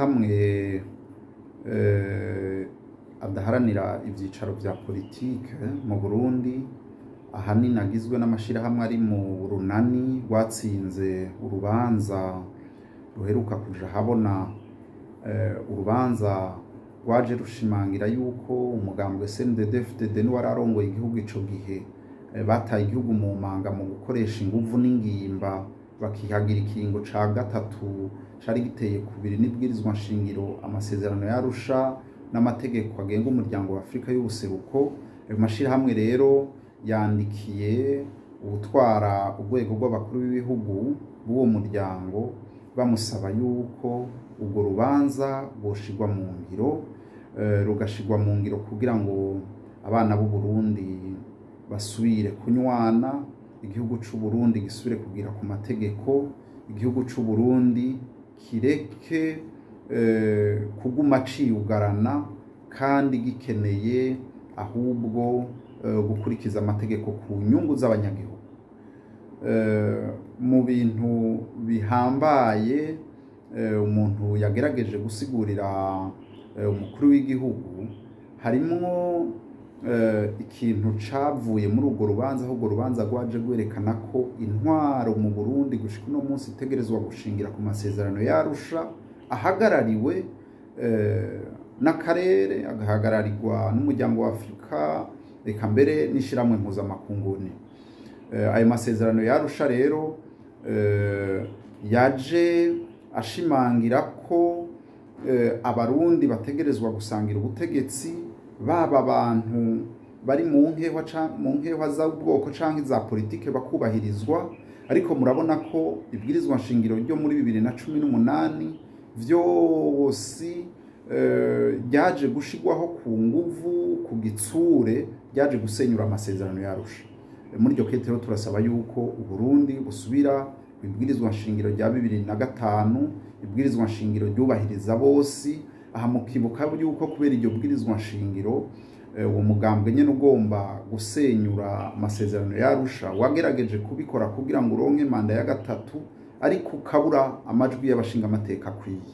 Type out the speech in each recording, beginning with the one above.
amashirahamwe adaharanira ivyicaro vya politike mu Burundi ahanini agizwe n'amashirahamwe ari mu runani rwatsinze urubanza ruheruka kuja habona, urubanza rwaje rushimangira yuko umugambwe CNDD-FDD n'uwari arongoye igihugu ico gihe bataye igihugu mu manga mu gukoresha inguvu n'ingimba bakihagira ikiringo ca gatatu cari giteye kubiri n'ibwirizwa nshingiro, amasezerano y'Arusha n'amategeko agenga umuryango wa Afrika y'ubuseruko. Ayo mashirahamwe rero yandikiye ubutwara urwego rw'abakuru b'ibihugu b'uwo muryango bamusaba yuko urwo rubanza rwoshirwa mu ngiro, rugashirwa mu ngiro kugira ngo abana b'u Burundi basubire kunywana, igihugu c'u Burundi gisubire kugira ku mategeko, igihugu c'u Burundi kireke kuguma ciyugarana kandi gikeneye ahubwo gukurikiza amategeko ku nyungu z'abanyagihugu. Mu bintu bihambaye umuntu yagerageje gusigurira umukuru w'igihugu harimwo ikintu cavuye muri urwo rubanza, aho urwo rubanza rwaje rwerekana ko intwaro mu Burundi gushika uno munsi itegerezwa gushingira ku masezerano y'Arusha ahagarariwe n'akarere, agahagararirwa n'umuryango wa Afrika, reka mbere n'ishiramwe mpuzamakunguni. Ayo masezerano y'Arusha rero yaje ashimangira ko abarundi bategerezwa gusangira ubutegetsi, baba abantu bari mu nkewa z'ubwoko canke za politike bakubahirizwa. Ariko murabona ko ibwirizwa nshingiro ryo muri 2018 vyose ryaje gushigwaho ku nguvu, ku gitsure, ryaje gusenyura amasezerano y'Arusha. Muri iryo ketero turasaba yuko Uburundi busubira ibwirizwa nshingiro rya 2005, ibwirizwa nshingiro ryubahiriza bose. Aha mukibuka yuko kubera iryo bwirizwa nshingiro uwo mugambwe nyene ugomba gusenyura amasezerano y'Arusha wagerageje kubikora kugira ngo uronke manda ya gatatu, ariko ukabura amajwi y'abashinga amateka akwiye.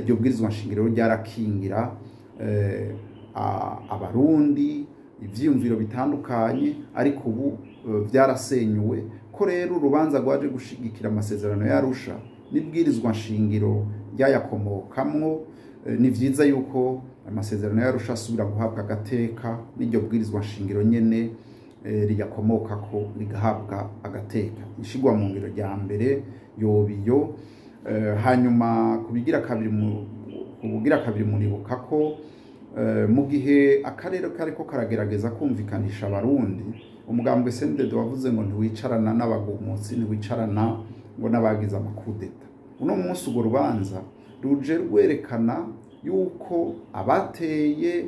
Iryo bwirizwa nshingiro ryarakingira abarundi ivyiyumviro bitandukanye, ariko ubu vyarasenyuwe. Ko rero urubanza rwaje gushigikira amasezerano y'Arusha n'ibwirizwa nshingiro ryayakomokamwo, ni vyiza yuko amasezerano y'Arusha asubira guhabwa agateka, n'iryo bwirizwa nshingiro nyene riyakomokako rigahabwa agateka. Ishigwa mu ngiro rya mbere yobiyo. Hanyuma kubigira kabiri muribuka ko mu gihe akarere kariko karagerageza kumvikanisha abarundi, umugambwe CNDD wavuze ngo ntiwicarana n'abagumutsi, ntiwicarana ngo n'abagize amakudeta. Uno munsi urwo rubanza ruje rwerekana yuko abateye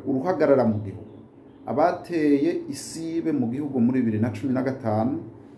uruhagarara mu gihugu, abateye isibe mu gihugu muri 2015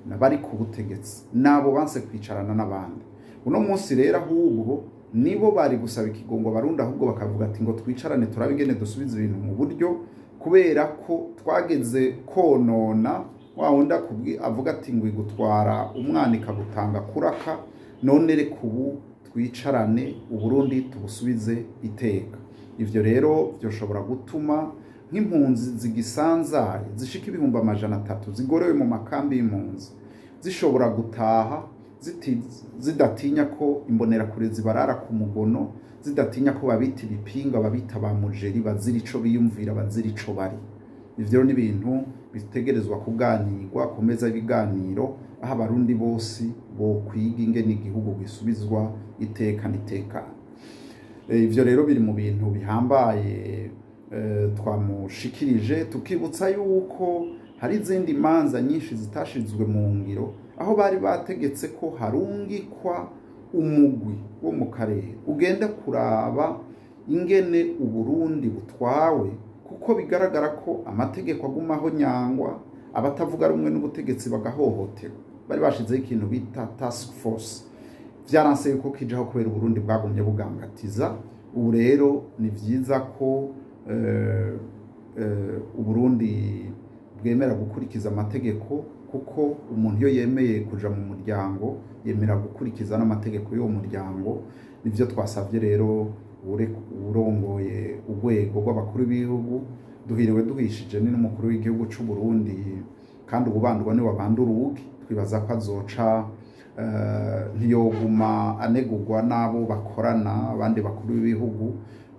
nabari ku butegetsi, nabo banse kwicarana n'abandi. Uno munsi rero ahubwo nibo bari gusaba ikigongo Barundi, ahubwo bakavuga ati ngo twicarane turabe ingene dusubiza ibintu mu buryo, kubera ko twageze konona wa wundi avuga ati ngo igutwara umwana ikagutanga kuraka, none reka ubu twicarane Uburundi tubusubize iteka. Ivyo rero byoshobora gutuma nk'impunzi zigisanzaye zishika 300,000 zigorewe mu makambi y'impunzi zishobora gutaha zidatinya ko imbonerakure zibarara ku mugono, zidatinya ko babita ibipinga, babita ba mujeri, bazira ico biyumvira, bazira ico bari. Ivyo ni ibintu bitegerezwa kuganirwa ku meza y'ibiganiro, aho abarundi bose bo kwiga ingene igihugu gisubizwa iteka n'itekano. Ivyo rero biri mu bintu bihambaye twamushikirije, tukibutsa yuko hari izindi manza nyinshi zitashizwe mu ngiro, aho bari bategetse ko harungikwa umugwi wo mu karere ugenda kuraba ingene Uburundi butwawe, kuko bigaragara ko amategeko agumaho nyangwa, abatavuga rumwe n'ubutegetsi bagahohoterwa. Bari bashizeho ikintu bita task force, vyaranse yuko kijaho kubera Uburundi bwagumye bugangatiza. Ubu rero ni vyiza ko Uburundi bwemera gukurikiza amategeko, kuko umuntu iyo yemeye kuja mu muryango yemera gukurikiza n'amategeko y'uwo muryango. nivyo twasavye rero urongoye urwego rw'abakuru b'ibihugu, duhiriwe duhishije ni n'umukuru w'igihugu c'u Burundi kandi ububandwa ni wabanda urugi. Twibaza ko azoca ntiyoguma anegurwa n'abo bakorana abandi bakuru b'ibihugu,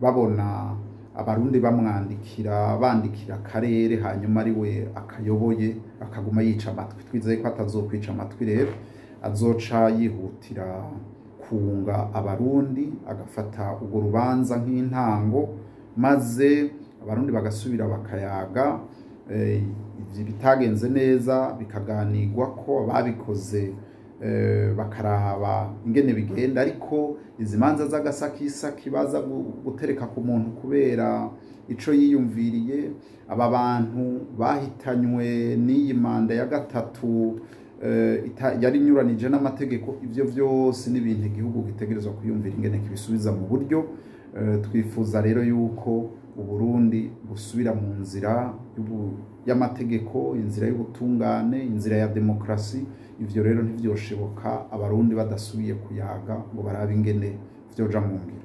babona abarundi bamwandikira bandikira akarere hanyuma ari we akayoboye akaguma yica amatwi. Twizeye ko atazokwica amatwi rero, azoca yihutira kunga abarundi agafata urwo rubanza nk'intango, maze abarundi bagasubira bakayaga ivyo bitagenze neza bikaganirwa ko ababikoze bakaraba ingene bigenda. Ariko izi manza z'agasakisaki baza gutereka ku muntu kubera ico yiyumviriye, aba bantu bahitanywe n'iyi manda ya gatatu yari inyuranije n'amategeko, ivyo vyose n'ibintu igihugu gitegerezwa kuyumvira ingene kibisubiza mu buryo. Twifuza rero yuko Uburundi busubira mu nzira y'amategeko, inzira y'ubutungane, inzira ya demokrasi. Ivyo rero ntivyoshoboka abarundi badasubiye kuyaga ngo barabe ingene vyoja mu ngiro.